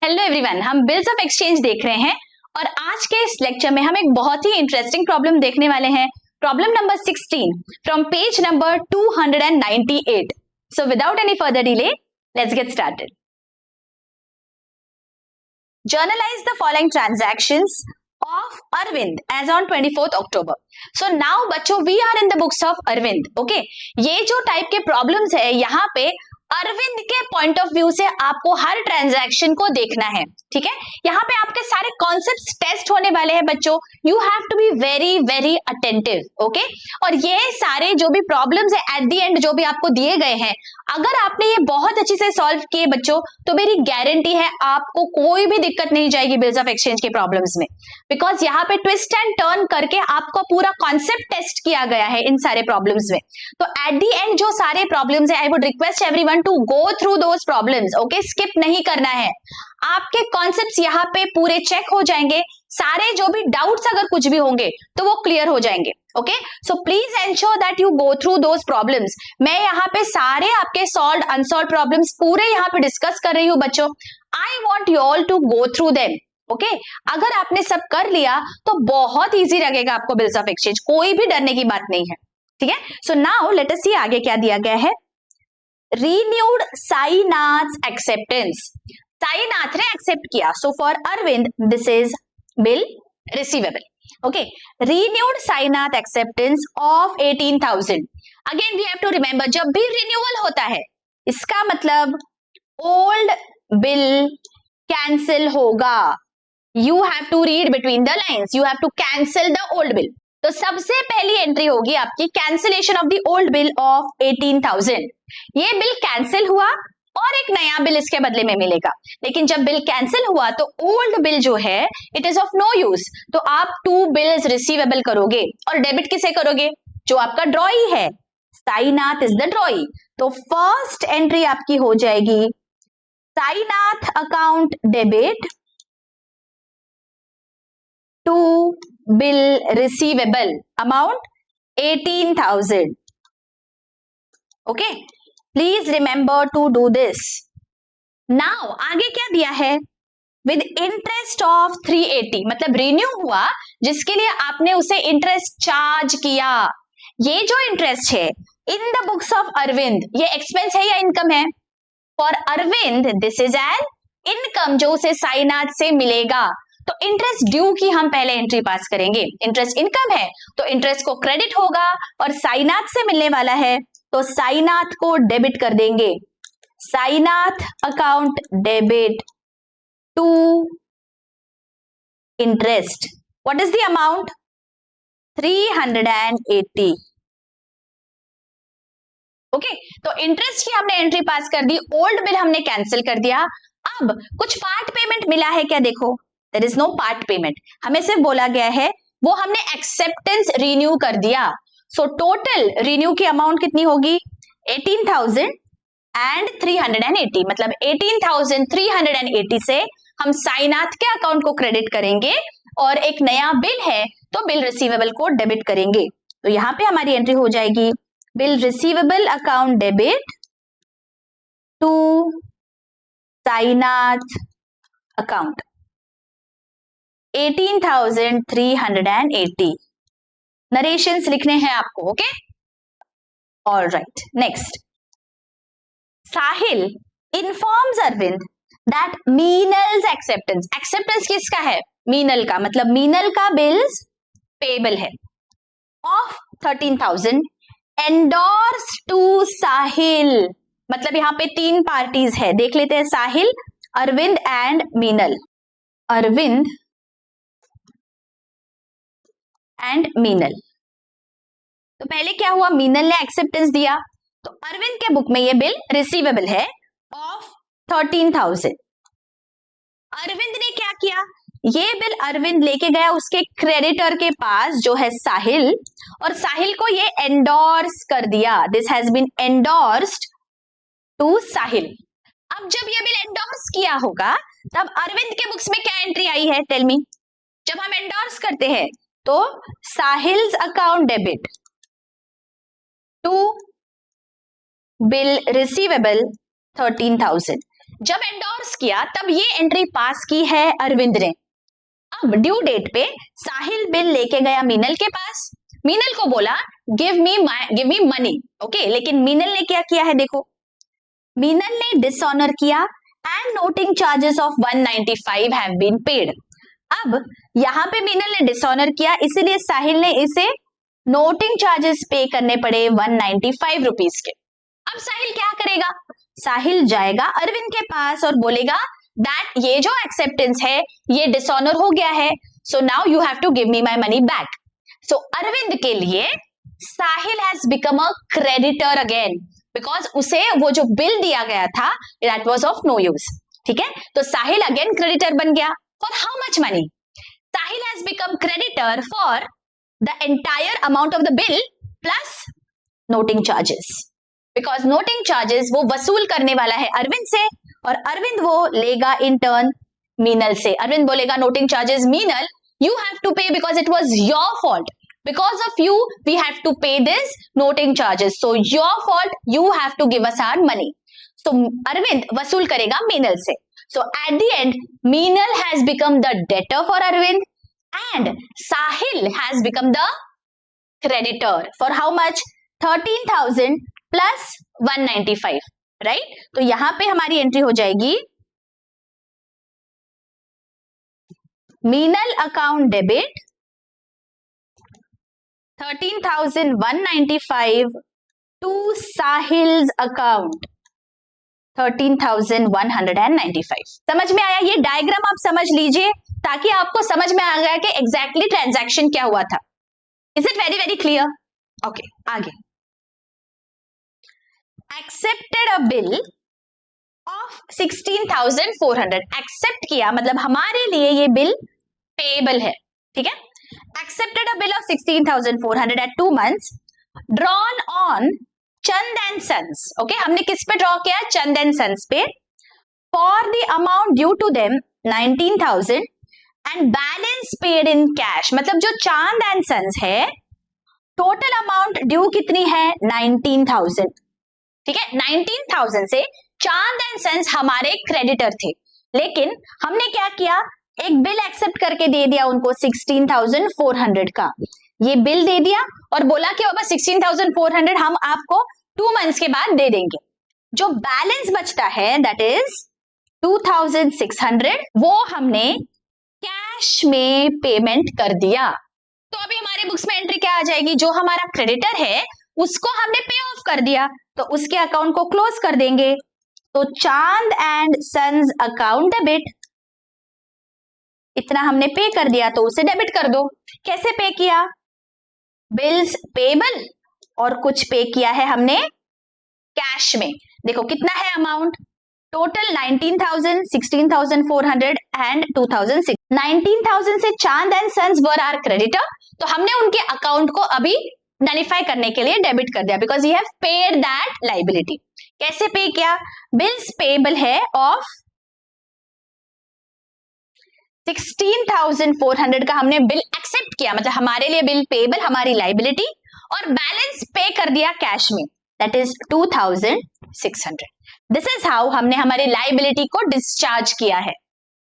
Hello everyone, हम bills of exchange देख रहे हैं और आज के इस लेक्चर में हम एक बहुत ही इंटरेस्टिंग प्रॉब्लम देखने वाले हैं। Problem number 16 from page number 298। So without any further delay let's get started. Journalize the following transactions of Arvind as on 24th October. So now बच्चों we are in the books of Arvind. Okay, ये जो type के problems है यहाँ पे अरविंद के point of view से आपको हर ट्रांजैक्शन को देखना है। ठीक है, यहाँ पे आपके सारे कॉन्सेप्ट्स टेस्ट होने वाले हैं बच्चों। You have to be very very attentive. Okay, और ये सारे जो भी प्रॉब्लम्स है एट द एंड जो भी आपको दिए गए हैं, अगर आपने ये बहुत अच्छे से सॉल्व किए बच्चों तो मेरी गारंटी है आपको कोई भी दिक्कत नहीं जाएगी बिल्स ऑफ एक्सचेंज के प्रॉब्लम्स में, बिकॉज यहाँ पे ट्विस्ट एंड टर्न करके आपका पूरा कॉन्सेप्ट टेस्ट किया गया है इन सारे प्रॉब्लम्स में। तो एट द एंड जो सारे प्रॉब्लम्स है, I would request everyone to go through those problems. Okay, skip नहीं करना है। आपके कॉन्सेप्ट्स यहाँ पे पूरे चेक हो जाएंगे, सारे जो भी डाउट्स अगर कुछ भी होंगे तो वो क्लियर हो जाएंगे। Okay, so please ensure that you go through those problems. मैं यहाँ पे सारे आपके सॉल्व्ड अनसॉल्व्ड प्रॉब्लम्स पूरे यहाँ पे डिस्कस कर रही हूँ बच्चों। I want you all to go through them. Okay, अगर आपने सब कर लिया तो बहुत इजी लगेगा आपको बिल्स ऑफ एक्सचेंज, कोई भी डरने की बात नहीं है। ठीक है, सो नाउ लेट अस सी आगे क्या दिया गया है। Renewed Sainath acceptance. साईनाथ ने एक्सेप्ट किया, so for Arvind this is bill receivable. Okay, renewed Sainath acceptance of 18,000। Again we have to remember, जब भी रिन्यूअल होता है इसका मतलब ओल्ड बिल कैंसिल होगा। You have to read between the lines, you have to cancel the old bill. तो सबसे पहली एंट्री होगी आपकी cancellation of the old bill of 18,000। ये बिल कैंसिल हुआ और एक नया बिल इसके बदले में मिलेगा, लेकिन जब बिल कैंसिल हुआ तो ओल्ड बिल जो है it is of no use, तो आप 2 बिल्स रिसीवेबल करोगे और डेबिट किसे करोगे? जो आपका ड्रॉई है, साईनाथ इज द ड्रॉई। तो फर्स्ट एंट्री आपकी हो जाएगी Sainath account debit to bill receivable amount 18,000। Okay, please remember to do this. Now आगे क्या दिया है? विद इंटरेस्ट ऑफ 380, मतलब रिन्यू हुआ जिसके लिए आपने उसे इंटरेस्ट चार्ज किया। ये जो इंटरेस्ट है in the books of Arvind, ये एक्सपेंस है या इनकम है? For Arvind this is an income जो उसे साईनाथ से मिलेगा। तो इंटरेस्ट ड्यू की हम पहले एंट्री पास करेंगे। इंटरेस्ट इनकम है तो इंटरेस्ट को क्रेडिट होगा और साईनाथ से मिलने वाला है तो साईनाथ को डेबिट कर देंगे। Sainath account debit to interest. What is the amount? 380। Okay, तो इंटरेस्ट की हमने एंट्री पास कर दी, ओल्ड बिल हमने कैंसिल कर दिया। अब कुछ पार्ट पेमेंट मिला है क्या? देखो, there is no part payment, हमें सिर्फ बोला गया है वो हमने एक्सेप्टेंस रिन्यू कर दिया। सो टोटल रिन्यू की अमाउंट कितनी होगी? 18,000 एंड 380, मतलब 18,380 से हम साईनाथ के अकाउंट को क्रेडिट करेंगे और एक नया बिल है तो बिल रिसीवेबल को डेबिट करेंगे। तो यहां पे हमारी एंट्री हो जाएगी bill receivable account debit to Sainath account 18,380। Narrations लिखने हैं आपको। Okay, all right, next. Sahil informs Arvind that Meenal's acceptance. Acceptance किसका है? मीनल का, मतलब मीनल का बिल्स पेबल है ऑफ 13,000 एंडोर्स टू साहिल। मतलब यहाँ पे 3 पार्टीज है, देख लेते हैं, साहिल, अरविंद एंड मीनल। अरविंद एंड मीनल। तो पहले क्या हुआ? मीनल ने एक्सेप्टेंस दिया तो अरविंद के बुक में ये बिल रिसीवेबल है ऑफ 13,000। अरविंद ने क्या किया? ये बिल अरविंद लेके गया उसके क्रेडिटर के पास जो है साहिल, और साहिल को ये एंडोर्स कर दिया। This has been endorsed to Sahil. अब जब ये बिल एंडोर्स किया होगा तब अरविंद के बुक्स में क्या एंट्री आई है? Tell me. जब हम एंडोर्स करते हैं तो Sahil's account debit to bill receivable 13,000। जब एंडोर्स किया तब ये एंट्री पास की है अरविंद ने। अब ड्यू डेट पे साहिल बिल लेके गया मीनल के पास, मीनल को बोला गिव मी मनी, ओके, लेकिन मीनल ने क्या किया है देखो, मीनल ने डिसऑनर किया and noting charges of 195 have been paid. अब यहां पे मीनल ने डिसऑनर किया, इसीलिए साहिल ने इसे नोटिंग चार्जेस पे करने पड़े 195 रुपीस के। अब साहिल क्या करेगा, साहिल जाएगा अरविंद के पास और बोलेगा दैट ये जो एक्सेप्टेंस है ये डिसऑनर हो गया है, so now you have to give me my money back. So Arvind के लिए Sahil has become a creditor again, because उसे वो जो बिल दिया गया था that was of no use, ठीक है, तो साहिल अगेन क्रेडिटर बन गया। For how much money, Sahil has become creditor for the entire amount of the bill plus noting charges, because noting charges वो वसूल करने वाला है अरविंद से और अरविंद वो लेगा इन टर्न मीनल से। अरविंद बोलेगा noting charges Meenal you have to pay because it was your fault, because of you we have to pay this noting charges, so your fault, you have to give us our money. So Arvind वसूल करेगा मीनल से। So at the end Meenal has become the debtor for Arvind and Sahil has become the creditor for how much, 13,000 plus 195, right? तो यहां पे हमारी entry हो जाएगी Meenal account debit 13,195 to Sahil's account 13,195। समझ में आया? ये डायग्राम आप समझ लीजिए ताकि आपको समझ में आ गया कि एग्जैक्टली ट्रांजैक्शन क्या हुआ था। Is it very very clear? Okay, आगे। Accepted a bill of 16,400, accept किया मतलब हमारे लिए ये बिल पेएबल है, ठीक है। Accepted a bill of 16,400 at 2 months drawn on Chand and sons, okay, हमने किस पे ड्रॉ किया? चंद एंड सन्स पे, for the amount due to them 19,000 and balance paid in cash, मतलब जो चांद एंड सन्स है टोटल अमाउंट ड्यू कितनी है? 19,000, ठीक है। 19,000 से चांद एंड सन्स हमारे क्रेडिटर थे, लेकिन हमने क्या किया, एक बिल एक्सेप्ट करके दे दिया उनको 16,400 का, ये बिल दे दिया और बोला कि बाबा 16,400 हम आपको 2 months के बाद दे देंगे। जो बैलेंस बचता है दैट इज 2,600, वो हमने कैश में पेमेंट कर दिया। तो अभी हमारे बुक्स में एंट्री क्या आ जाएगी? जो हमारा क्रेडिटर है उसको हमने पे ऑफ कर दिया, तो उसके अकाउंट को क्लोज कर देंगे। तो चांद एंड सन्स अकाउंट डेबिट, इतना हमने पे कर दिया तो उसे डेबिट कर दो। कैसे पे किया? बिल्स पेबल और कुछ पे किया है हमने कैश में। देखो कितना है अमाउंट टोटल, 19,000, 16,400 एंड 2,006। 19,000 से चांद एंड सन्स वर आर क्रेडिटर, तो हमने उनके अकाउंट को अभी नलिफाई करने के लिए डेबिट कर दिया because you have paid that liability. कैसे पे किया? बिल्स पेबल है ऑफ 16,400 का हमने बिल एक्सेप्ट किया, मतलब हमारे लिए बिल पेबल हमारी लाइबिलिटी, और बैलेंस पे कर दिया कैश में, that is 2,600। This is how हमने हमारी लाइबिलिटी को डिस्चार्ज किया है।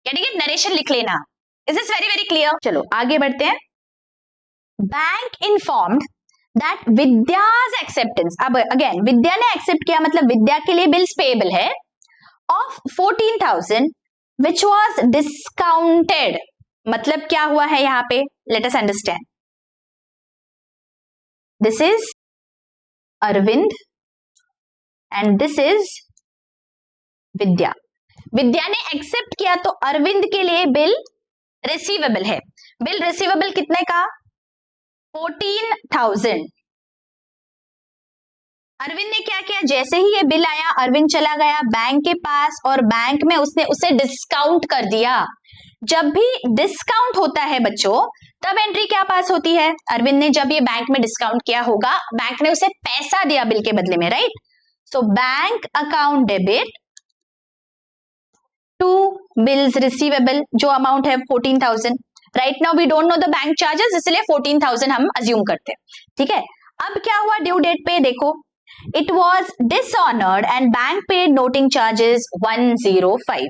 यानी कि नरेशन लिख लेना। Is this very very clear? चलो आगे बढ़ते हैं। बैंक इन्फॉर्म्ड दैट विद्याज एक्सेप्टेंस, अब अगेन विद्या ने एक्सेप्ट किया मतलब विद्या के लिए बिल्स पेबल है ऑफ 14,000 which was discounted, मतलब क्या हुआ है यहाँ पे? Let us understand. This is Arvind and this is विद्या। विद्या ने एक्सेप्ट किया तो अरविंद के लिए बिल रिसीवेबल है। बिल रिसीवेबल कितने का? 14,000। अरविंद ने क्या किया? जैसे ही ये बिल आया अरविंद चला गया बैंक के पास और बैंक में उसने उसे डिस्काउंट कर दिया। जब भी डिस्काउंट होता है बच्चों तब एंट्री क्या पास होती है? अरविंद ने जब ये बैंक में डिस्काउंट किया होगा, बैंक ने उसे पैसा दिया बिल के बदले में, right? So bank account debit to bills receivable, जो अमाउंट है 14,000। Right now we don't know the bank charges, इसलिए 14,000 हम अज्यूम करते हैं, ठीक है। अब क्या हुआ ड्यू डेट पे? देखो It was dishonored and bank paid noting charges 105.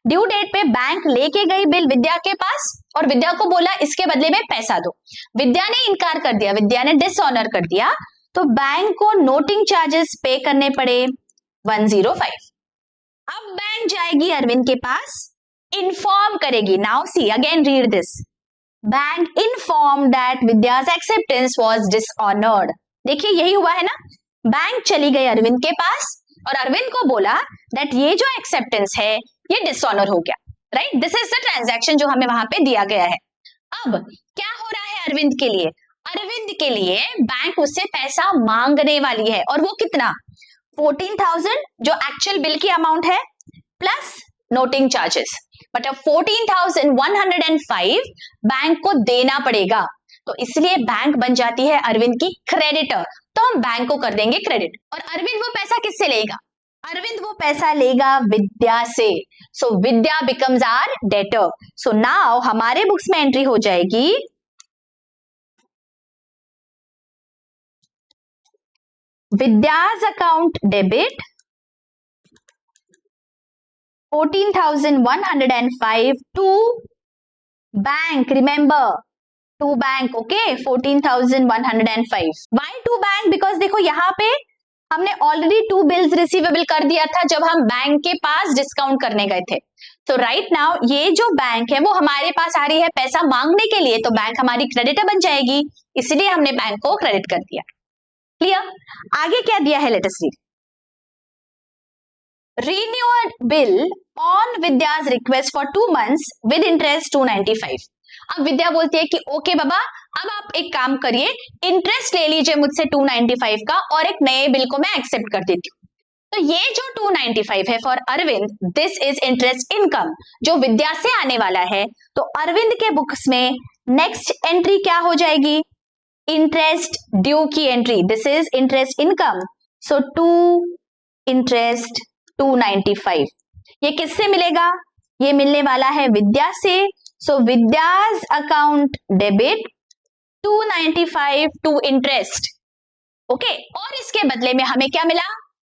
Due date पे बैंक लेके गई बिल विद्या के पास और विद्या को बोला इसके बदले में पैसा दो। विद्या ने इनकार कर दिया, विद्या ने डिसऑनर कर दिया, तो बैंक को नोटिंग चार्जेस पे करने पड़े 105। अब बैंक जाएगी अरविंद के पास, इन्फॉर्म करेगी। Now see again read this. Bank inform that विद्यास acceptance was dishonoured. देखिए यही हुआ है ना, बैंक चली गई अरविंद के पास और अरविंद को बोला दैट ये जो एक्सेप्टेंस है ये डिसऑनर हो गया, right. This is the transaction जो हमें वहां पे दिया गया है। अब क्या हो रहा है अरविंद के लिए? अरविंद के लिए बैंक उससे पैसा मांगने वाली है, और वो कितना? 14,000 जो एक्चुअल बिल की अमाउंट है प्लस नोटिंग चार्जेस, बट अब 14,105 बैंक को देना पड़ेगा, तो इसलिए बैंक बन जाती है अरविंद की क्रेडिटर। तो हम बैंक को कर देंगे क्रेडिट, और अरविंद वो पैसा किससे लेगा? अरविंद वो पैसा लेगा विद्या से। So Vidya becomes our debtor. So now हमारे बुक्स में एंट्री हो जाएगी विद्या's account debit 14,105 to bank. Remember, to bank, okay? 14,105. Why to bank? Because देखो यहाँ पे हमने ऑलरेडी 2 बिल्स रिसीवेबल कर दिया था जब हम बैंक के पास डिस्काउंट करने गए थे। तो राइट नाउ ये जो बैंक है वो हमारे पास आ रही है पैसा मांगने के लिए, तो बैंक हमारी क्रेडिटर बन जाएगी, इसलिए हमने बैंक को क्रेडिट कर दिया। क्लियर? आगे क्या दिया है, let us read. Renewed bill on Vidya's request for 2 months with interest 295. अब विद्या बोलती है कि ओके बाबा, अब आप एक काम करिए, इंटरेस्ट ले लीजिए मुझसे 295 का, और एक नए बिल को मैं एक्सेप्ट कर देती हूँ। तो ये जो 295 है for Arvind, this is interest income जो विद्या से आने वाला है। तो अरविंद के बुक्स में नेक्स्ट एंट्री क्या हो जाएगी? इंटरेस्ट ड्यू की entry. This is interest income, so to interest 295। ये किससे मिलेगा? ये मिलने वाला है विद्या से। So Vidya's account debit 295 to interest, okay. और इसके बदले में हमें क्या मिला?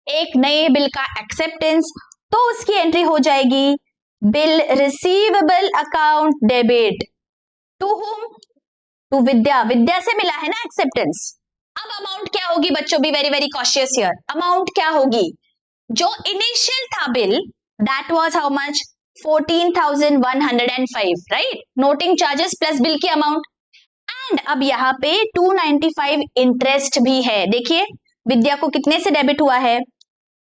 एक नए बिल का एक्सेप्टेंस, तो उसकी एंट्री हो जाएगी bill receivable account debit to hmm? To Vidya. Vidya से मिला है ना एक्सेप्टेंस। अब अमाउंट क्या होगी बच्चों? B very very cautious here. Amount क्या होगी? जो इनिशियल था bill, that was how much? 14,105, right. Noting charges plus bill की अमाउंट, एंड अब यहाँ पे 295 इंटरेस्ट भी है। देखिए विद्या को कितने से डेबिट हुआ है?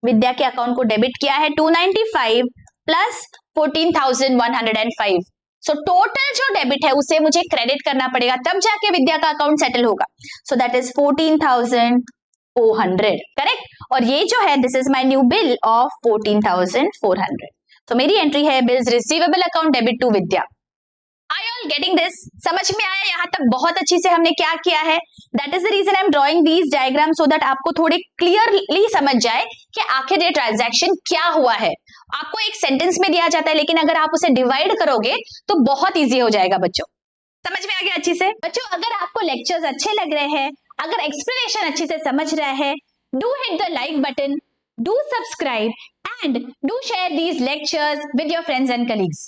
विद्या के अकाउंट को डेबिट किया है 295 प्लस 14,105। सो टोटल जो डेबिट है उसे मुझे क्रेडिट करना पड़ेगा, तब जाके विद्या का अकाउंट सेटल होगा। So that is 14,400, correct. और ये जो है this is my new bill of 14,400। तो मेरी एंट्री है bills receivable account debit to Vidya. Are you all getting this? समझ में आया यहाँ तक? बहुत अच्छी से हमने क्या किया है, that is the reason I am drawing these diagram, so that आपको थोड़े क्लियरली समझ जाए कि आखिर ये ट्रांजैक्शन क्या हुआ है। आपको एक सेंटेंस में दिया जाता है, लेकिन अगर आप उसे डिवाइड करोगे तो बहुत ईजी हो जाएगा बच्चों। समझ में आ गया अच्छी से? बच्चों अगर आपको लेक्चर्स अच्छे लग रहे हैं, अगर एक्सप्लेनेशन अच्छे से समझ रहे हैं, do hit the like button, do subscribe and do share these lectures with your friends and colleagues.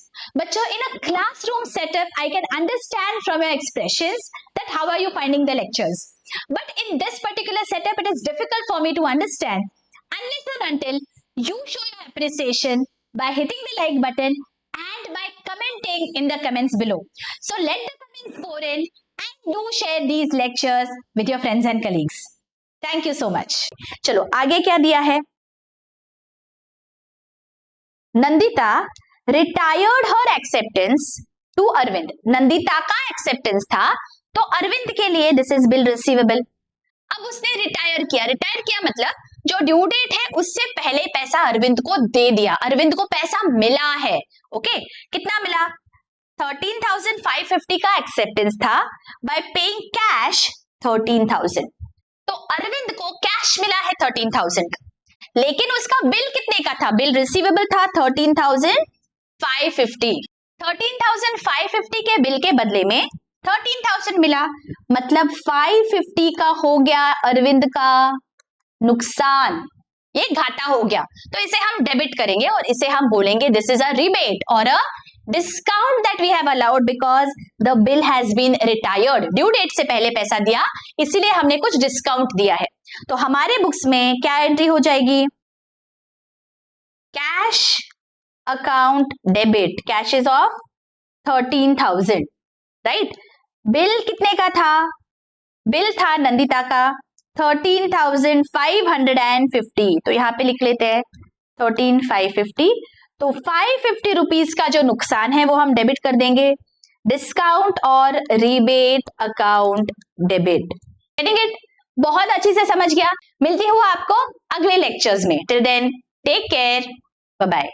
Bachcho, in a classroom setup, I can understand from your expressions that how are you finding the lectures. But in this particular setup, it is difficult for me to understand unless and until you show your appreciation by hitting the like button and by commenting in the comments below. So let the comments pour in and do share these lectures with your friends and colleagues. Thank you so much. चलो आगे क्या दिया है? Nandita retired her acceptance to Arvind. Nandita का acceptance था तो अरविंद के लिए दिस इज बिल रिसीवेबल। अब उसने रिटायर किया। रिटायर किया मतलब जो ड्यू डेट है उससे पहले पैसा अरविंद को दे दिया। अरविंद को पैसा मिला है, ओके। कितना मिला? 13,550 का एक्सेप्टेंस था, बाय पेइंग कैश 13,000। तो अरविंद को कैश मिला है 13,000 का, लेकिन उसका बिल कितने का था? बिल रिसीवेबल था 13,550। 13,550 के बिल के बदले में 13,000 मिला, मतलब 550 का हो गया अरविंद का नुकसान, ये घाटा हो गया, तो इसे हम डेबिट करेंगे और इसे हम बोलेंगे दिस इज अ रिबेट और a discount that we have allowed because the bill has been retired, due date से पहले पैसा दिया इसीलिए हमने कुछ डिस्काउंट दिया है। तो हमारे बुक्स में क्या एंट्री हो जाएगी, cash account debit, cash is of 13,000, right. Bill कितने का था, बिल था नंदिता का 13,550, तो यहां पे लिख लेते हैं 13,550, तो 550 रुपीज का जो नुकसान है वो हम डेबिट कर देंगे, डिस्काउंट और rebate account debit. Getting it, बहुत अच्छी से समझ गया। मिलती हूँ आपको अगले लेक्चर्स में, till then take care, bye bye.